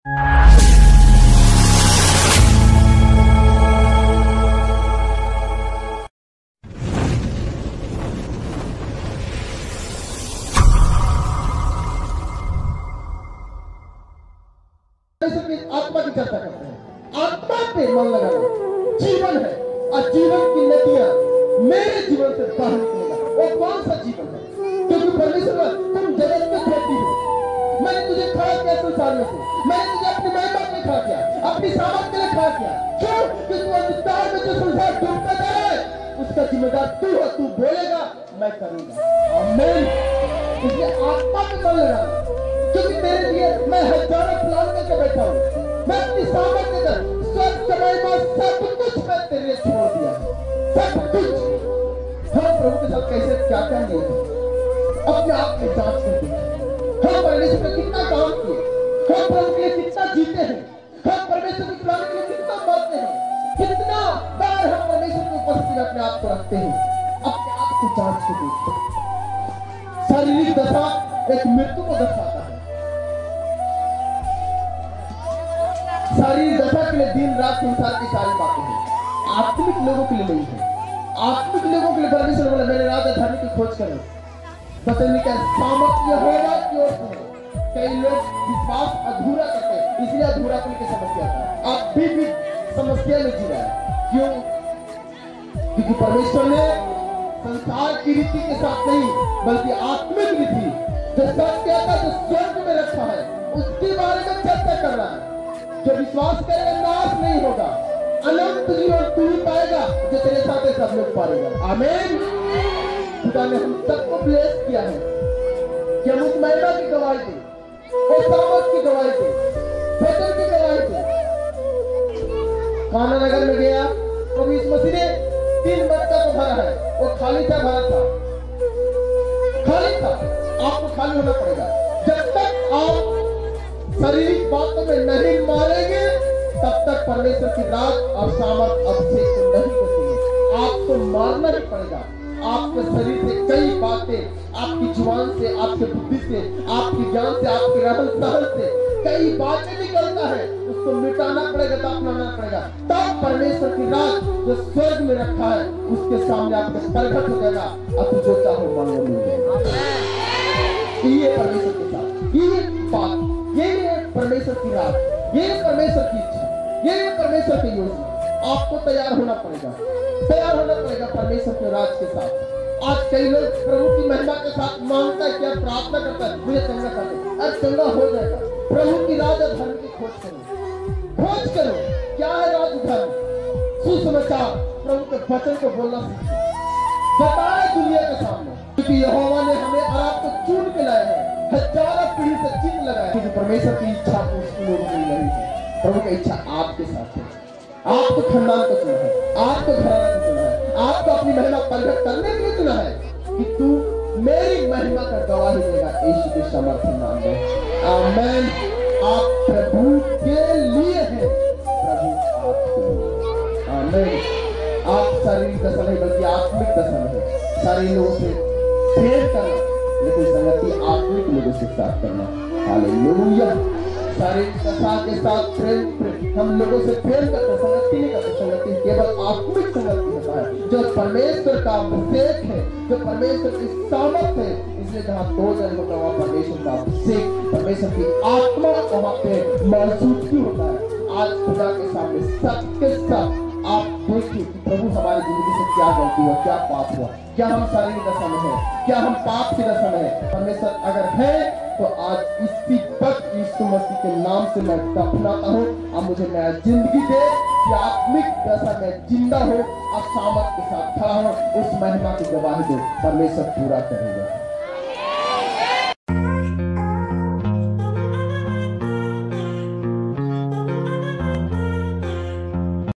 आत्मा की चर्चा करते हैं। आत्मा पे मन लगाना जीवन है, और जीवन की नदियां मेरे जीवन से बाहर निकलेगा। वो कौन सा जीवन है? क्योंकि परमेश्वर तुम जगत में खेती हो, मैंने तुझे खड़ा किया संसार में से, मैंने तुझे अपनी महिमा के लिए खड़ा किया, अपनी सामर्थ के लिए खड़ा किया। क्यों? क्योंकि अंधकार में जो संसार डूबता जा रहा है उसका जिम्मेदार तू है। तू बोलेगा मैं करूंगा। आमीन। इसलिए आत्मा पे मन लगाना, क्योंकि तेरे लिए मैं हजारों प्लान करके बैठा हूं। मैं अपनी सामर्थ्य कर सब समय में सब कुछ मैं तेरे लिए छोड़ दिया है, सब कुछ। हम प्रभु के साथ कैसे क्या करेंगे? अपने आप में जांच करके हम परमेश्वर ने कितना काम किए, हम प्रभु के लिए कितना जीते हैं, हम परमेश्वर के प्लान के लिए कितना मरते हैं, कितना बार हम परमेश्वर की उपस्थिति में अपने आप को रखते हैं। अपने आप को जांच के देखते। शारीरिक दशा एक मृत्यु को दर्शाता है। शारीरिक दशा के लिए दिन रात संसार की सारी बातें हैं, आत्मिक लोगों के लिए नहीं है। आत्मिक लोगों के लिए परमेश्वर बोला मेरे राज धर्म की खोज करो, बदलने का सामर्थ्य होगा की ओर से। कई लोग विश्वास अधूरा करते हैं, इसलिए अधूरापन की समस्या है। आप भी समस्या में जी रहे हैं। क्यों? क्योंकि परमेश्वर ने संसार की रीति के साथ नहीं बल्कि आत्मिक रीति जो सत्य का जो स्वर्ग में रखा है उसके बारे में चर्चा कर रहा है। जो विश्वास करेगा नाश नहीं होगा, अनंत जीवन तू ही पाएगा जो तेरे साथ सब लोग पाएगा। आमीन। खुदा ने हम सबको ब्लेस किया है कि हम उस महिमा की गवाही दें, वो सामर्थ की गवाही दें, वचन की गवाही दें। काना नगर में गया तो इस मसीह ने 3 मटका को भरा है, वो खाली था, भरा था, खाली था। आपको खाली होना पड़ेगा। जब तक आप शारीरिक बातों में नहीं मारेंगे तब तक परमेश्वर की राज और सामर्थ अभिषेक को नहीं बचेंगे। आपको मारना ही पड़ेगा। आपके शरीर से कई बातें, आपकी जुबान से, आपके बुद्धि से, आपके ज्ञान से, आपके रहन सहन से कई बातें निकलता है, उसको मिटाना पड़ेगा, दफनाना पड़ेगा। तब परमेश्वर की राज जो स्वर्ग में रखा है उसके सामने आपको प्रकट हो जाएगा। अब जो चाहो मांगो मिल जाएगा। ये परमेश्वर के साथ ये बात, ये परमेश्वर की राज, ये परमेश्वर की इच्छा, ये परमेश्वर की योजना। आपको तैयार होना पड़ेगा, तैयार होना पड़ेगा परमेश्वर के राज के साथ। आज कई लोग प्रभु की महिमा के साथ मांगता है, क्या प्रार्थना करता है, मुझे चंगा कर दो, अरे चंगा हो जाएगा। प्रभु की राज और धर्म की खोज करो, खोज करो। क्या है राज धर्म? सुसमाचार, प्रभु के वचन को बोलना सीखो, बताए दुनिया के सामने। क्योंकि यहोवा ने हमें और आपको चुन के लाया है, हजारों पीढ़ी से चिन्ह लगाया है। क्योंकि परमेश्वर की इच्छा उस लोगों की नहीं है, प्रभु की इच्छा आपके साथ है। आपको खानदान को चुना है, आपको घराना को चुना है, आपको अपनी महिमा प्रकट करने के लिए चुना है कि तू मेरी महिमा का गवाही देगा यीशु के समर्थन नाम में। आमीन। आप प्रभु के लिए हैं, प्रभु आपके लिए। आमीन। आप शारीरिक दशा नहीं बल्कि आत्मिक दशा में है। शारीरिक लोगों से प्रेम करना, लेकिन संगति आत्मिक लोगों से साथ करना। हालेलुया। शारीरिक दशा के साथ प्रेम, हम लोगों से प्रेम करते, संगति नहीं करते। संगति केवल आत्मिक संगति होता है जो परमेश्वर का अभिषेक है, जो परमेश्वर की सामर्थ है। इसलिए जहाँ 2 जन होता है वहाँ परमेश्वर का अभिषेक, परमेश्वर की आत्मा वहाँ पे मौजूदगी होता है। आज खुदा के सामने सबके सब आप देखिए कि प्रभु हमारी जिंदगी से क्या गलती हुआ, क्या पाप हुआ, क्या हम शारीरिक दशा में है, क्या हम पाप की दशा में है। परमेश्वर अगर है तो आज इसी वक्त यीशु मसीह के नाम से मैं दफनाता हूँ। अब मुझे नया जिंदगी दे कि आत्मिक दशा में जिंदा हो और सामर्थ के साथ खड़ा हो, उस महिमा की गवाही दो। परमेश्वर पूरा करेगा।